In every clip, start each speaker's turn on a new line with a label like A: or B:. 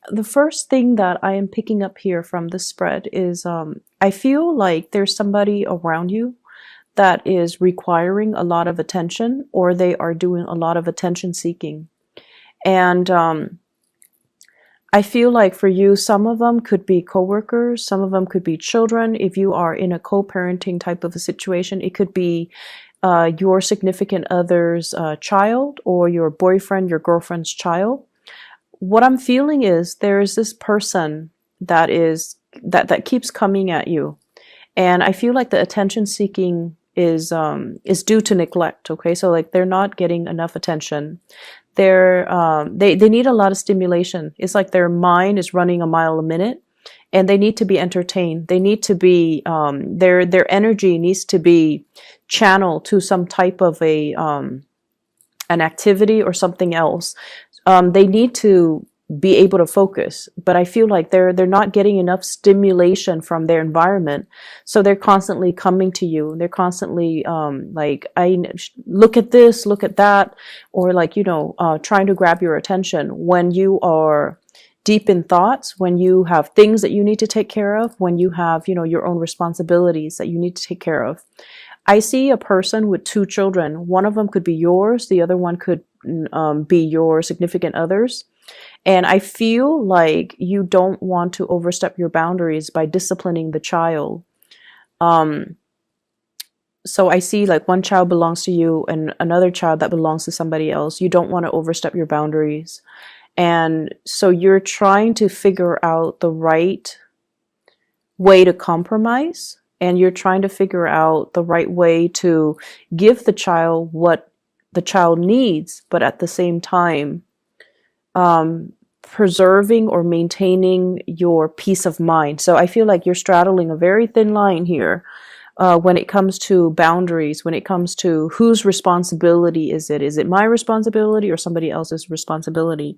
A: The first thing that I am picking up here from the spread is I feel like there's somebody around you that is requiring a lot of attention, or they are doing a lot of attention seeking. And I feel like for you, some of them could be coworkers, some of them could be children. If you are in a co-parenting type of a situation, it could be your significant other's child, or your boyfriend, your girlfriend's child. What I'm feeling is there is this person that keeps coming at you, and I feel like the attention seeking is due to neglect. Okay, so like they're not getting enough attention. They need a lot of stimulation. It's like their mind is running a mile a minute, and they need to be entertained. They need to be their energy needs to be channeled to some type of an activity or something else. They need to be able to focus, but I feel like they're not getting enough stimulation from their environment, so they're constantly coming to you. They're constantly like, I look at this, look at that, or like, trying to grab your attention when you are deep in thoughts, when you have things that you need to take care of, when you have your own responsibilities that you need to take care of. I see a person with two children. One of them could be yours, the other one could be your significant other's. And I feel like you don't want to overstep your boundaries by disciplining the child. So I see like one child belongs to you and another child that belongs to somebody else. You don't want to overstep your boundaries. And so you're trying to figure out the right way to compromise, and you're trying to figure out the right way to give the child what the child needs, but at the same time, preserving or maintaining your peace of mind. So I feel like you're straddling a very thin line here when it comes to boundaries, when it comes to whose responsibility is it? Is it my responsibility or somebody else's responsibility?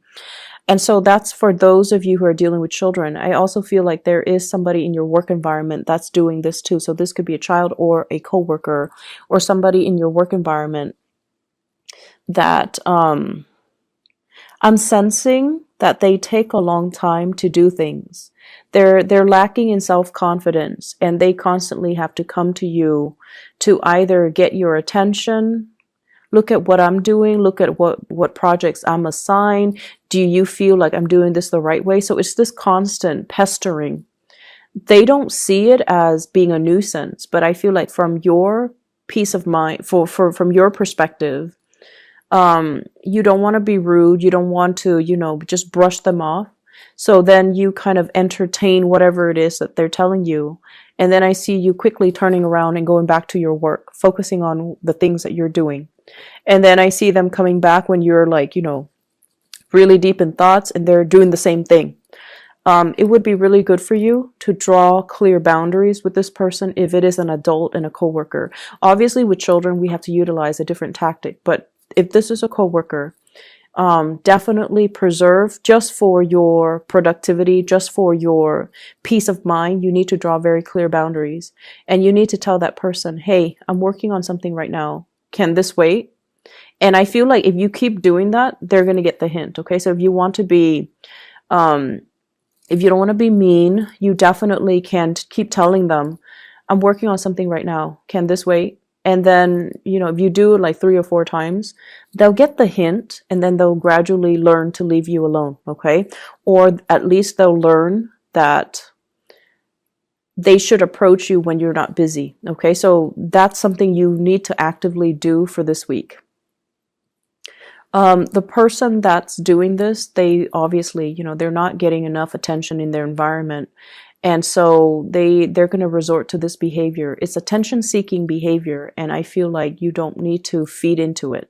A: And so that's for those of you who are dealing with children. I also feel like there is somebody in your work environment that's doing this too. So this could be a child or a coworker or somebody in your work environment that I'm sensing that they take a long time to do things. They're lacking in self-confidence, and they constantly have to come to you to either get your attention. Look at what I'm doing. Look at what projects I'm assigned. Do you feel like I'm doing this the right way? So it's this constant pestering. They don't see it as being a nuisance, but I feel like from your peace of mind, from your perspective, you don't want to be rude. You don't want to, just brush them off. So then you kind of entertain whatever it is that they're telling you. And then I see you quickly turning around and going back to your work, focusing on the things that you're doing. And then I see them coming back when you're like, really deep in thoughts, and they're doing the same thing. It would be really good for you to draw clear boundaries with this person if it is an adult and a coworker. Obviously, with children, we have to utilize a different tactic. But if this is a coworker, definitely preserve, just for your productivity, just for your peace of mind. You need to draw very clear boundaries, and you need to tell that person, hey, I'm working on something right now. Can this wait? And I feel like if you keep doing that, they're going to get the hint. Okay. So if you want to be, if you don't want to be mean, you definitely can keep telling them, I'm working on something right now. Can this wait? And then, if you do it like 3 or 4 times, they'll get the hint, and then they'll gradually learn to leave you alone. Okay. Or at least they'll learn that they should approach you when you're not busy. Okay. So that's something you need to actively do for this week. The person that's doing this, they obviously, they're not getting enough attention in their environment. And so they're going to resort to this behavior. It's attention-seeking behavior, and I feel like you don't need to feed into it.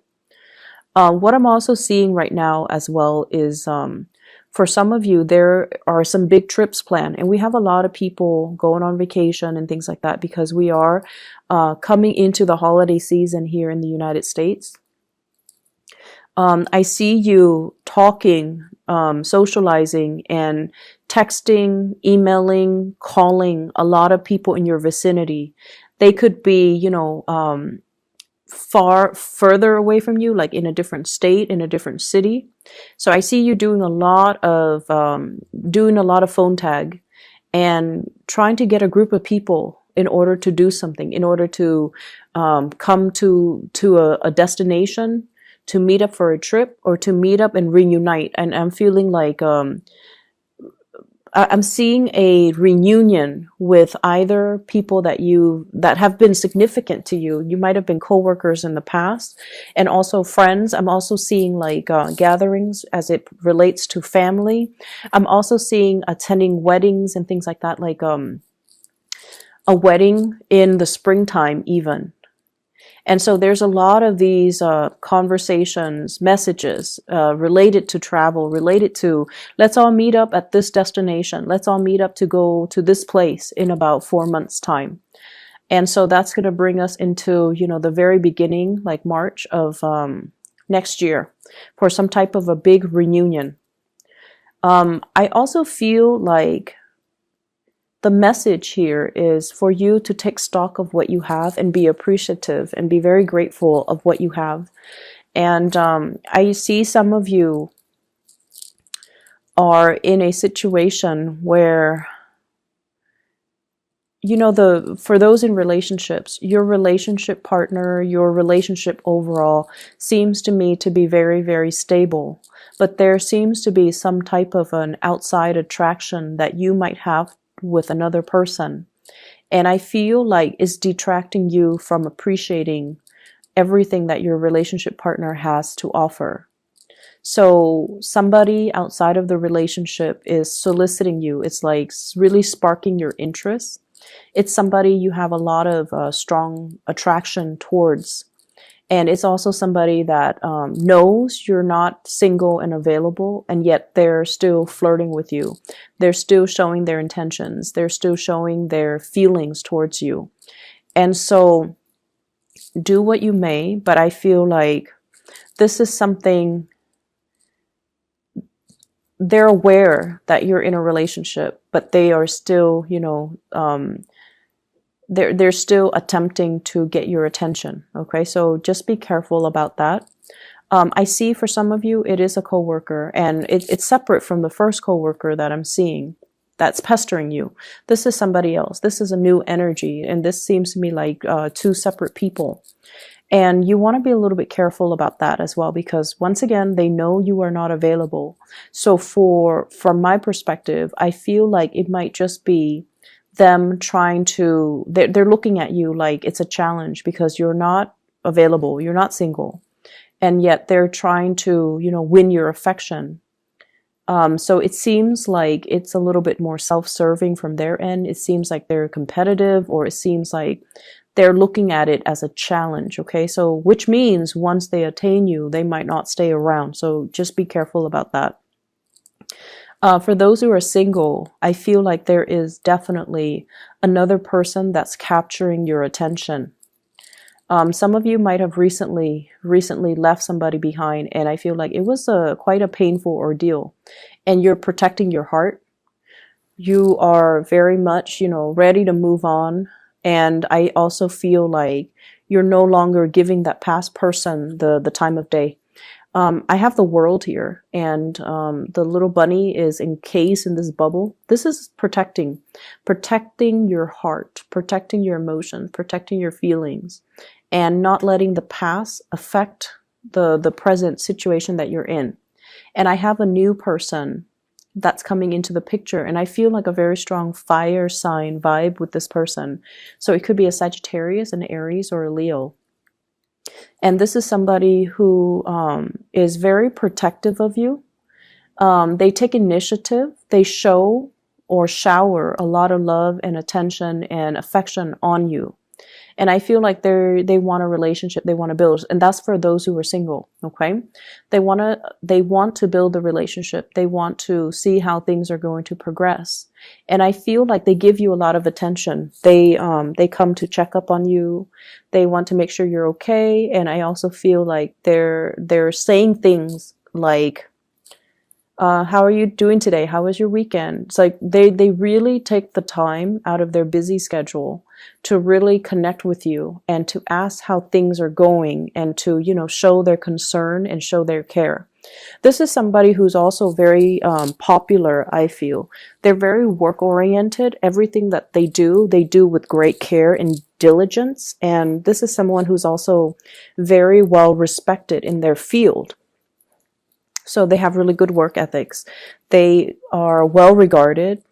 A: What I'm also seeing right now as well is, for some of you, there are some big trips planned, and we have a lot of people going on vacation and things like that because we are coming into the holiday season here in the United States. I see you talking, socializing, and texting, emailing, calling a lot of people in your vicinity. They could be, further away from you, like in a different state, in a different city. So I see you doing a lot of phone tag and trying to get a group of people in order to do something, in order to come to a destination, to meet up for a trip, or to meet up and reunite. And I'm feeling like I'm seeing a reunion with either people that have been significant to you. You might have been coworkers in the past, and also friends. I'm also seeing like gatherings as it relates to family. I'm also seeing attending weddings and things like that, like a wedding in the springtime even. And so there's a lot of these conversations, messages related to travel, related to, let's all meet up at this destination. Let's all meet up to go to this place in about 4 months' time. And so that's going to bring us into, the very beginning, like March of next year, for some type of a big reunion. I also feel like the message here is for you to take stock of what you have and be appreciative and be very grateful of what you have. And I see some of you are in a situation where, for those in relationships, your relationship partner, your relationship overall seems to me to be very, very stable. But there seems to be some type of an outside attraction that you might have with another person, and I feel like it's detracting you from appreciating everything that your relationship partner has to offer. So somebody outside of the relationship is soliciting you. It's like really sparking your interest. It's somebody you have a lot of strong attraction towards. And it's also somebody that knows you're not single and available, and yet they're still flirting with you. They're still showing their intentions. They're still showing their feelings towards you. And so do what you may, but I feel like this is something, they're aware that you're in a relationship, but they are still, they're still attempting to get your attention. Okay, so just be careful about that. I see for some of you, it is a coworker, and it's separate from the first coworker that I'm seeing that's pestering you. This is somebody else. This is a new energy, and this seems to me like two separate people. And you want to be a little bit careful about that as well, because once again, they know you are not available. So from my perspective, I feel like it might just be them trying to, they're looking at you like it's a challenge because you're not available, you're not single, and yet they're trying to, win your affection. So it seems like it's a little bit more self-serving from their end. It seems like they're competitive, or it seems like they're looking at it as a challenge. Okay, so which means once they attain you, they might not stay around. So just be careful about that. For those who are single, I feel like there is definitely another person that's capturing your attention. Some of you might have recently left somebody behind, and I feel like it was quite a painful ordeal, and you're protecting your heart. You are very much, ready to move on, and I also feel like you're no longer giving that past person the time of day. I have the world here, and the little bunny is encased in this bubble. This is protecting your heart, protecting your emotions, protecting your feelings, and not letting the past affect the present situation that you're in. And I have a new person that's coming into the picture, and I feel like a very strong fire sign vibe with this person. So it could be a Sagittarius, an Aries, or a Leo. And this is somebody who is very protective of you. They take initiative. They show or shower a lot of love and attention and affection on you. And I feel like they want a relationship, they want to build, and that's for those who are single. Okay, they want to build the relationship. They want to see how things are going to progress. And I feel like they give you a lot of attention. They come to check up on you. They want to make sure you're okay. And I also feel like they're saying things like, How are you doing today? How was your weekend? It's like they really take the time out of their busy schedule to really connect with you and to ask how things are going and to, you know, show their concern and show their care. This is somebody who's also very popular, I feel. They're very work oriented. Everything that they do with great care and diligence. And this is someone who's also very well respected in their field. So they have really good work ethics. They are well regarded.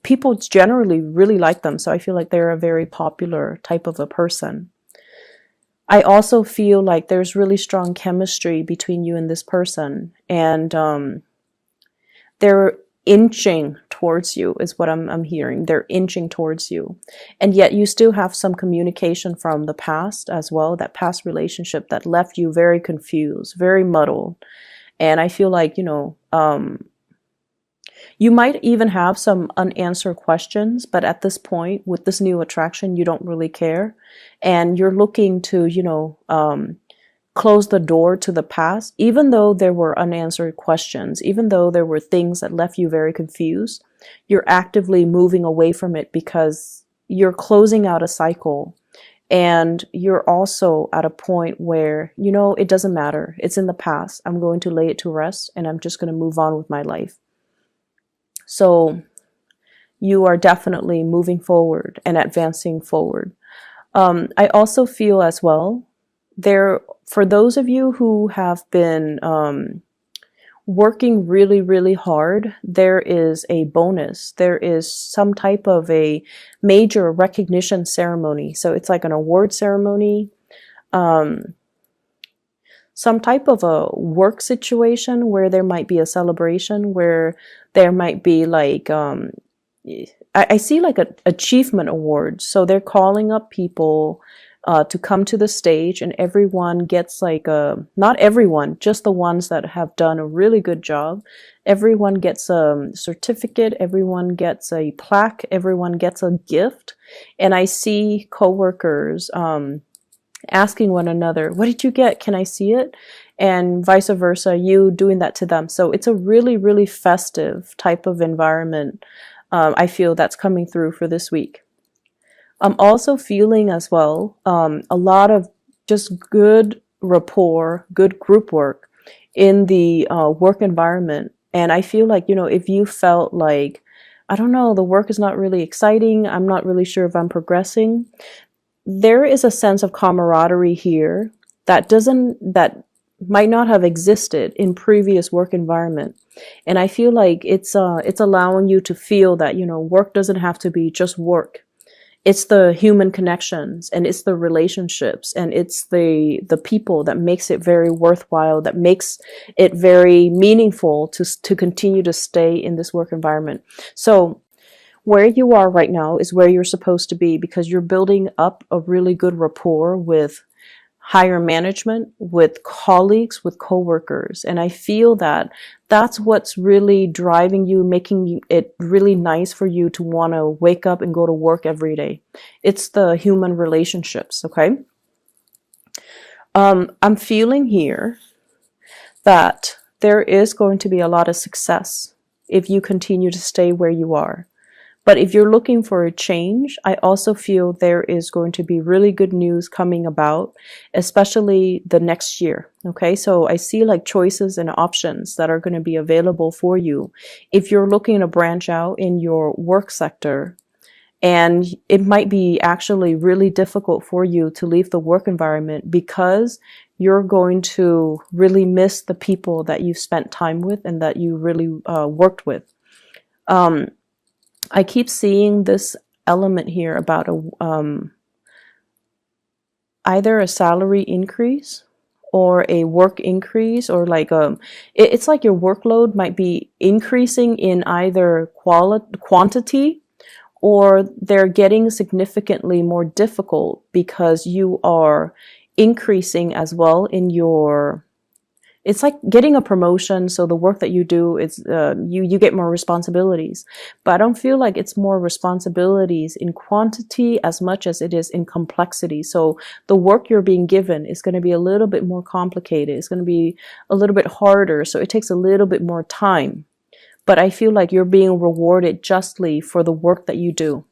A: People generally really like them. So I feel like they're a very popular type of a person. I also feel like there's really strong chemistry between you and this person, and they're inching towards you is what I'm hearing. They're inching towards you, and yet you still have some communication from the past as well, that past relationship that left you very confused, very muddled. And I feel like, you know, you might even have some unanswered questions, but at this point, with this new attraction, you don't really care. And you're looking to, you know, close the door to the past, even though there were unanswered questions, even though there were things that left you very confused, you're actively moving away from it because you're closing out a cycle. And you're also at a point where, you know, it doesn't matter. It's in the past. I'm going to lay it to rest and I'm just going to move on with my life. So you are definitely moving forward and advancing forward. I also feel as well, for those of you who have been working really, really hard, there is a bonus. There is some type of a major recognition ceremony. So it's like an award ceremony, some type of a work situation where there might be a celebration, where there might be like, I see like an achievement award. So they're calling up people to come to the stage, and everyone gets like not everyone, just the ones that have done a really good job. Everyone gets a certificate, everyone gets a plaque, everyone gets a gift. And I see coworkers asking one another, what did you get? Can I see it? And vice versa, you doing that to them. So it's a really, really festive type of environment. I feel that's coming through for this week. I'm also feeling as well a lot of just good rapport, good group work in the work environment. And I feel like, you know, if you felt like, I don't know, the work is not really exciting, I'm not really sure if I'm progressing, there is a sense of camaraderie here that might not have existed in previous work environment. And I feel like it's allowing you to feel that, you know, work doesn't have to be just work. It's the human connections, and it's the relationships, and it's the people that makes it very worthwhile, that makes it very meaningful to continue to stay in this work environment. So where you are right now is where you're supposed to be, because you're building up a really good rapport with higher management, with colleagues, with coworkers. And I feel that that's what's really driving you, making it really nice for you to want to wake up and go to work every day. It's the human relationships, okay? I'm feeling here that there is going to be a lot of success if you continue to stay where you are. But if you're looking for a change, I also feel there is going to be really good news coming about, especially the next year. Okay, so I see like choices and options that are going to be available for you if you're looking to branch out in your work sector. And it might be actually really difficult for you to leave the work environment because you're going to really miss the people that you've spent time with and that you really worked with. I keep seeing this element here about either a salary increase or a work increase, or like it's like your workload might be increasing in either quantity, or they're getting significantly more difficult because you are increasing as well in your it's like getting a promotion. So the work that you do is you get more responsibilities, but I don't feel like it's more responsibilities in quantity as much as it is in complexity. So the work you're being given is going to be a little bit more complicated. It's going to be a little bit harder. So it takes a little bit more time. But I feel like you're being rewarded justly for the work that you do.